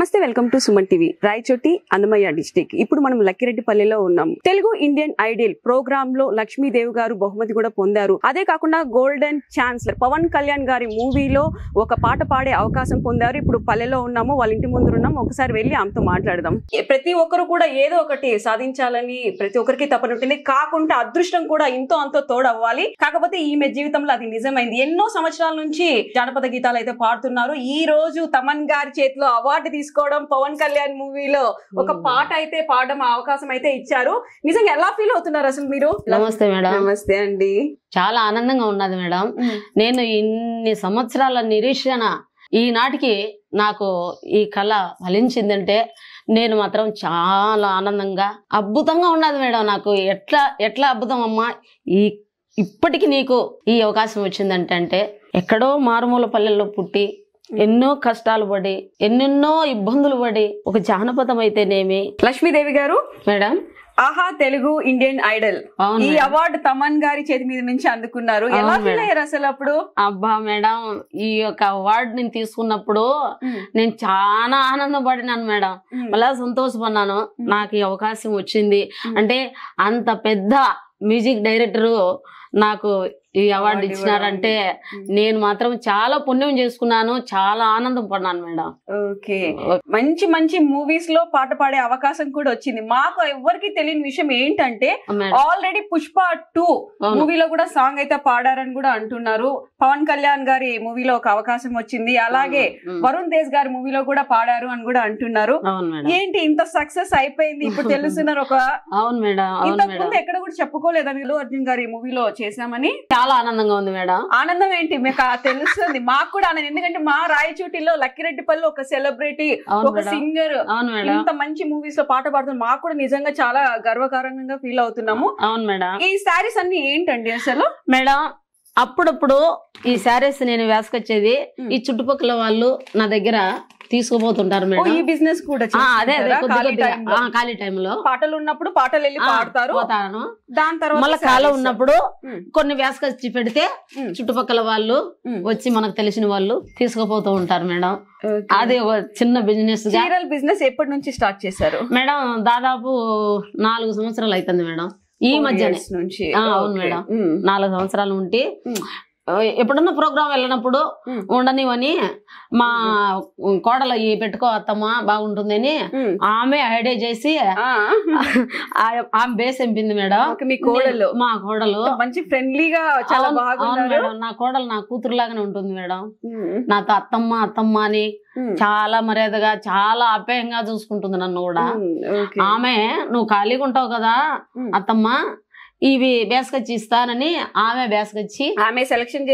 నమస్తే, welcome to Suman TV. Rayachoti, Annamayya district. ఇప్పుడు మనం లక్కిరెడ్డిపల్లిలో ఉన్నాం. తెలుగు ఇండియన్ ఐడల్ ప్రోగ్రామ్ లో లక్ష్మీదేవి గారు బహుమతి కూడా పొందారు. అదే కాకుండా గోల్డెన్ ఛాన్సలర్ పవన్ కళ్యాణ్ గారి మూవీలో ఒక పాట పాడే అవకాశం పొందారు. ఇప్పుడు పల్లెలో ఉన్నాము, వాళ్ళ ఇంటి ముందు ఉన్నాము. ఒకసారి వెళ్ళి ఆమెతో మాట్లాడదాం. ప్రతి ఒక్కరు కూడా ఏదో ఒకటి సాధించాలని ప్రతి ఒక్కరికి తపన ఉంటుంది. కాకుండా అదృష్టం కూడా ఇంతో అంతో తోడవ్వాలి. కాకపోతే ఈమె జీవితంలో అది నిజమైంది. ఎన్నో సంవత్సరాల నుంచి జానపద గీతాలు అయితే పాడుతున్నారు. ఈ రోజు తమన్ గారి చేతిలో అవార్డు తీసుకోవడం, పవన్ కళ్యాణ్ మూవీలో ఒక పాట అయితే పాడడం అవకాశం అయితే ఇచ్చారు. నిజంగా ఎలా ఫీల్ అవుతున్నారు అసలు మీరు? నమస్తే మేడం. నమస్తే అండి. చాలా ఆనందంగా ఉన్నది మేడం. నేను ఇన్ని సంవత్సరాల నిరీక్షణ ఈనాటికి నాకు ఈ కళ ఫలించిందంటే నేను మాత్రం చాలా ఆనందంగా అద్భుతంగా ఉన్నది మేడం. నాకు ఎట్లా అద్భుతం అమ్మా. ఇప్పటికి నీకు ఈ అవకాశం వచ్చిందంటే ఎక్కడో మారుమూల పల్లెల్లో పుట్టి ఎన్నో కష్టాలు పడి ఎన్నెన్నో ఇబ్బందులు పడి ఒక జానపదం అయితేనేమి. లక్ష్మీదేవి గారు మేడం, ఆహా తెలుగు ఇండియన్ ఐడల్ ఈ అవార్డు తమన్ గారి చేతి మీద నుంచి అందుకున్నారు. ఎలా ఫీల్ అయ్యారు అసలు అప్పుడు? అబ్బా మేడం, ఈ యొక్క అవార్డు నేను తీసుకున్నప్పుడు నేను చాలా ఆనందపడినాను మేడం. మళ్ళా సంతోషపడినాను. నాకు ఈ అవకాశం వచ్చింది అంటే అంత పెద్ద మ్యూజిక్ డైరెక్టరు నాకు ఈ అవార్డు ఇచ్చినారంటే నేను మాత్రం చాలా పుణ్యం చేసుకున్నాను, చాలా ఆనందం పడినాను మేడం. ఓకే, మంచి మంచి మూవీస్ లో పాట పాడే అవకాశం కూడా వచ్చింది. మాకు ఎవరికి తెలియని విషయం ఏంటంటే ఆల్రెడీ పుష్ప 2 మూవీలో కూడా సాంగ్ అయితే పాడారని కూడా అంటున్నారు. పవన్ కళ్యాణ్ గారి మూవీలో ఒక అవకాశం వచ్చింది. అలాగే వరుణ్ తేజ్ గారి మూవీలో కూడా పాడారు అని కూడా అంటున్నారు. ఏంటి ఇంత సక్సెస్ అయిపోయింది ఇప్పుడు తెలుస్తున్నారు? ఒక అవును మేడం, ఇంతకుముందు ఎక్కడ కూడా చెప్పుకోలేదా మీరు అర్జున్ గారి మూవీలో చేశామని? చాలా ఆనందంగా ఉంది మేడం. ఆనందం ఏంటి మీకు తెలుస్తుంది, మాకు కూడా ఆనందం. ఎందుకంటే మా రాయచోటిలో లక్కిరెడ్డిపల్లి ఒక సెలబ్రిటీ, ఒక సింగర్ ఇంత మంచి మూవీస్ లో పాట పాడుతుంది. మాకు కూడా నిజంగా చాలా గర్వకారంగా ఫీల్ అవుతున్నాము. అవును మేడం. ఈ శారీస్ అన్ని ఏంటండి అసలు? మేడం, అప్పుడప్పుడు ఈ శారీస్ నేను వేసుకొచ్చేది ఈ చుట్టుపక్కల వాళ్ళు నా దగ్గర తీసుకుపోతుంటారు మేడం. ఈ బిజినెస్ కూడా అదే ఖాళీ టైంలో పాటలు ఉన్నప్పుడు పాటలు వెళ్ళి పాడతారు. దాని తర్వాత మళ్ళీ ఖాళీ ఉన్నప్పుడు కొన్ని వేసుకొచ్చి పెడితే చుట్టుపక్కల వాళ్ళు వచ్చి మనకు తెలిసిన వాళ్ళు తీసుకుపోతూ ఉంటారు మేడం. అది ఒక చిన్న బిజినెస్. చీరల బిజినెస్ ఎప్పటి నుంచి స్టార్ట్ చేశారు మేడం? దాదాపు 4 సంవత్సరాలు అవుతుంది మేడం. ఈ మధ్య నుంచి. అవును మేడం, 4 సంవత్సరాలు ఉంటే ఎప్పుడన్నా ప్రోగ్రామ్ వెళ్ళినప్పుడు ఉండనివని మా కోడలు ఈ పెట్టుకో అత్తమ్మ బాగుంటుందని ఆమె ఐడియా చేసి ఆమె బేస్ ఎంపింది మేడం. మీ కోడలు? మా కోడలు మంచి ఫ్రెండ్లీగా చాలా బాగుంది మేడం. నా కోడలు నా కూతురు లాగానే ఉంటుంది మేడం. నాతో అత్తమ్మ అత్తమ్మ అని చాలా మర్యాదగా చాలా ఆప్యాయంగా చూసుకుంటుంది నన్ను కూడా. ఆమె నువ్వు ఖాళీగా ఉంటావు కదా అత్తమ్మ, ఇవి బేసకొచ్చి ఇస్తానని ఆమె బేసకొచ్చి ఆమె సెలక్షన్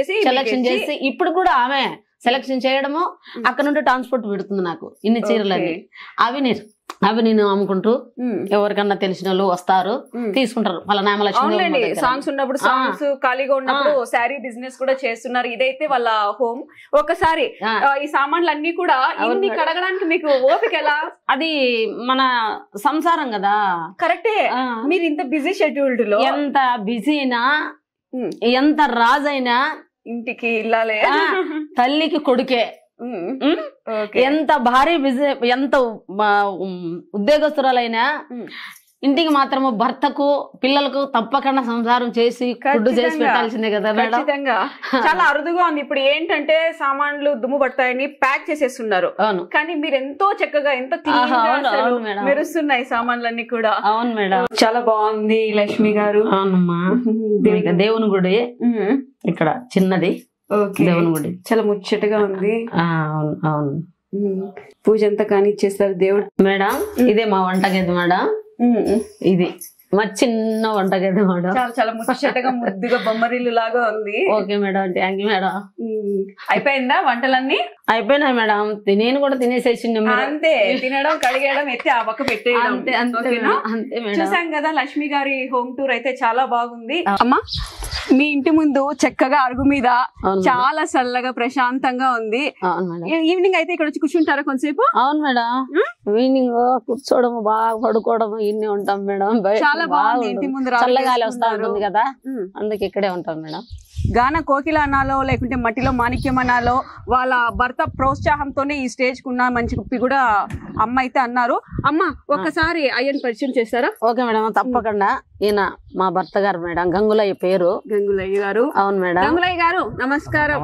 చేసి ఇప్పుడు కూడా ఆమె సెలక్షన్ చేయడము అక్కడ నుండి ట్రాన్స్పోర్ట్ పెడుతుంది నాకు ఇన్ని చీరలని. అవి నేను అమ్ముకుంటూ ఎవరికన్నా తెలిసిన వాళ్ళు వస్తారు తీసుకుంటారు. వాళ్ళ నామలక్ష్మి సాంగ్స్ ఉన్నప్పుడు సాంగ్స్, ఖాళీగా ఉన్నప్పుడు శారీ బిజినెస్ కూడా చేస్తున్నారు. ఇదైతే వాళ్ళ హోమ్. ఒకసారి ఈ సామాన్లు అన్ని కూడా ఇన్ని కడగడానికి మీకు ఓపిక ఎలా? అది మన సంసారం కదా. కరెక్టే. మీరు ఇంత బిజీ షెడ్యూల్డ్ లో ఎంత బిజీనా, ఎంత రాజైనా ఇంటికి ఇల్లాలే, తల్లికి కొడుకే. ఎంత భారీ బిజినెస్, ఎంత ఉద్యోగస్తురాలైనా ఇంటికి మాత్రము భర్తకు పిల్లలకు తప్పకుండా సంసారం చేసి ఫుడ్ చేసి పెట్టాల్సిందే కదా మేడం. చాలా అరుదుగా ఉంది. ఇప్పుడు ఏంటంటే సామాన్లు దుమ్ము పడతాయని ప్యాక్ చేసేస్తున్నారు. కానీ మీరు ఎంతో చక్కగా ఎంత మెరుస్తున్నాయి సామాన్లన్నీ కూడా. అవును మేడం, చాలా బాగుంది లక్ష్మి గారు. అవునమ్మా, దేవుని గుడి ఇక్కడ చిన్నది దేవుని గుడి చాలా ముచ్చటగా ఉంది. అవును అవును. పూజ అంతా కానీ ఇచ్చేస్తారు దేవుడు. మేడం, ఇదే మా వంటగది మేడం. ఇది మా చిన్న వంటగది మేడం. చాలా ముచ్చటగా ముద్దుగా బొమ్మరిల్లు లాగా ఉంది. Okay madam, thank you madam. అయిపోయిందా వంటలన్నీ? అయిపోయినాయి మేడం. నేను కూడా తినేసేసింది. అంతే, తినడం కడిగేయడం ఎత్తి ఆ పక్క పెట్టేయడం. చూసాం కదా లక్ష్మి గారి హోమ్ టూర్ అయితే చాలా బాగుంది. అమ్మా, మీ ఇంటి ముందు చక్కగా అరుగు మీద చాలా చల్లగా ప్రశాంతంగా ఉంది. ఈవినింగ్ అయితే ఇక్కడ వచ్చి కూర్చుంటారా కొంతసేపు? అవును మేడం, ఈవినింగ్ కూర్చోవడం, బాగా పడుకోవడం ఇన్ని ఉంటాం మేడం. చాలా బాగుంది. ఇంటి ముందు చల్లగాలి వస్తా ఉంటుంది కదా, అందుకే ఇక్కడే ఉంటాం మేడం. గాన కోకిల అనాలో లేకుంటే మట్టిలో మాణిక్యం అనాలో వాళ్ళ భర్త ప్రోత్సాహంతోనే ఈ స్టేజ్ కు ఉన్నామని చెప్పి కూడా అమ్మ అయితే అన్నారు. అమ్మ ఒక్కసారి అయ్యని పరిచయం చేస్తారా? ఓకే మేడం, తప్పకుండా. ఈయన మా భర్త గారు మేడం, గంగులయ్య పేరు. గంగులయ్య గారు. అవును మేడం. గంగులయ్య గారు నమస్కారం.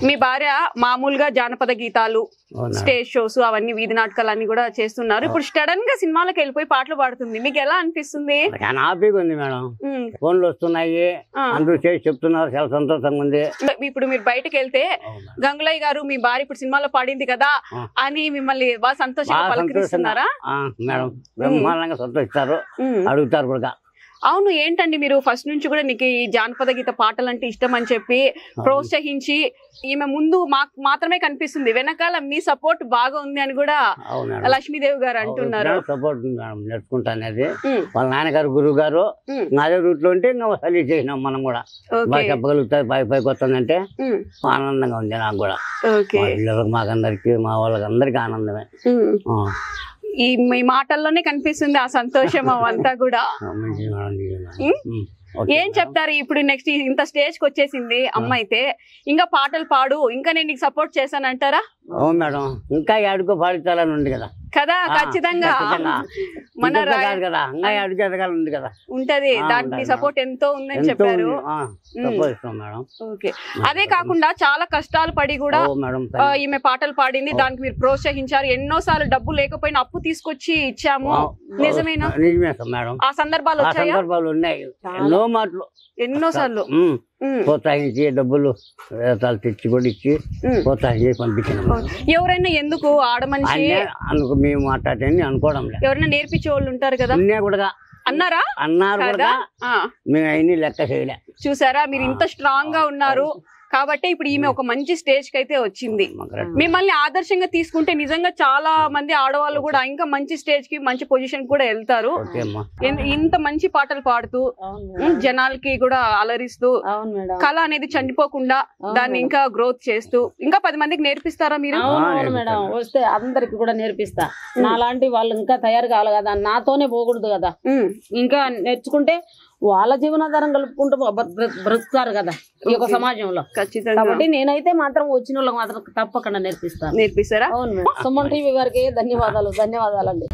మీ భార్య మామూలుగా జానపద గీతాలు, స్టేజ్ షోస్, అవన్నీ వీధి నాటకాలు అన్ని కూడా చేస్తున్నారు. ఇప్పుడు సడన్ గా సినిమాలకు వెళ్ళిపోయి పాటలు పాడుతుంది, మీకు ఎలా అనిపిస్తుంది? హ్యాపీగా ఉంది మేడం. ఫోన్లు వస్తున్నాయి, అందరూ చేసి చెప్తున్నారు, చాలా సంతోషంగా ఉంది. ఇప్పుడు మీరు బయటకు వెళ్తే గంగులయ్య గారు మీ భార్య ఇప్పుడు సినిమాలో పాడింది కదా అని మిమ్మల్ని బాగా సంతోషంగా పలకరిస్తున్నారా? మేడం బ్రహ్మాండంగా సంతోషిస్తారు, అడుగుతారు కూడా. అవును, ఏంటండి మీరు ఫస్ట్ నుంచి కూడా నీకు ఈ జానపద గీత పాటలు అంటే ఇష్టం అని చెప్పి ప్రోత్సహించి, ఈమె ముందు మాత్రమే కనిపిస్తుంది, వెనకాల మీ సపోర్ట్ బాగా ఉంది అని కూడా లక్ష్మీదేవి గారు అంటున్నారు. సపోర్ట్ నేర్చుకుంటా అనేది వాళ్ళ నాన్నగారు, గురువు గారు అదే రూట్ లో ఉంటే ఇంకా సలీ చేసినాం మనం కూడా. బాగా చెప్పగలుగుతారు, పైకి వస్తుందంటే ఆనందంగా ఉంది నాకు కూడా. మా పిల్లలకు, మాకందరికి, మా వాళ్ళకి అందరికి ఆనందమే. ఈ మీ మాటల్లోనే కనిపిస్తుంది ఆ సంతోషం అవంతా కూడా. ఏం చెప్తారు ఇప్పుడు? నెక్స్ట్ ఇంత స్టేజ్ కి వచ్చేసింది అమ్మ అయితే, ఇంకా పాటలు పాడు, ఇంకా నేను నీకు సపోర్ట్ చేశానంటారా? అవును మేడం, ఇంకా ఆడుకో పాడించాలని ఉంది కదా కదా. ఖచ్చితంగా మన ఉంది కదా, ఉంటది. దానికి సపోర్ట్ ఎంతో ఉందని చెప్పారు. ఓకే, అదే కాకుండా చాలా కష్టాలు పడి కూడా ఈమె పాటలు పాడింది, దానికి మీరు ప్రోత్సహించారు. ఎన్నో సార్లు డబ్బు లేకపోయినా అప్పు తీసుకొచ్చి ఇచ్చాము, నిజమేనా? మేడం, ఆ సందర్భాలు వచ్చాయా? ఉన్నాయి, ఎన్నో సార్లు ప్రోత్సహించి డబ్బులు తెచ్చి కూడా ఇచ్చి ప్రోత్సహించి పంపించాను. ఎవరైనా ఎందుకు ఆడమనిషి అందుకు మేము మాట్లాడని అనుకోవడం లేదు, ఎవరైనా నేర్పించే వాళ్ళు ఉంటారు కదా కూడా అన్నారా? అన్నారు కూడా, మేము అవన్నీ లెక్క చేయలే. చూసారా, మీరు ఇంత స్ట్రాంగ్ గా ఉన్నారు కాబట్టి ఇప్పుడు ఈమె ఒక మంచి స్టేజ్ కి అయితే వచ్చింది. మిమ్మల్ని ఆదర్శంగా తీసుకుంటే నిజంగా చాలా మంది ఆడవాళ్ళు కూడా ఇంకా మంచి స్టేజ్ కి, మంచి పొజిషన్ కూడా వెళ్తారు. ఇంత మంచి పాటలు పాడుతూ జనాలకి కూడా అలరిస్తూ, కళ అనేది చనిపోకుండా దాన్ని ఇంకా గ్రోత్ చేస్తూ ఇంకా 10 మందికి నేర్పిస్తారా మీరు? మేడం, వస్తే అందరికి కూడా నేర్పిస్తా. నాలాంటి వాళ్ళు ఇంకా తయారు కావాలి కదా, నాతోనే పోకూడదు కదా, ఇంకా నేర్చుకుంటే వాళ్ళ జీవనాధారం కలుపుకుంటూ బ్రతుకుతారు కదా ఈ యొక్క సమాజంలో. ఖచ్చితంగా. కాబట్టి నేనైతే మాత్రం వచ్చిన వాళ్ళకి మాత్రం తప్పకుండా నేర్పిస్తాను. నేర్పిస్తారా? అవును. సుమన్ టీవీ గారికి ధన్యవాదాలు. ధన్యవాదాలండి.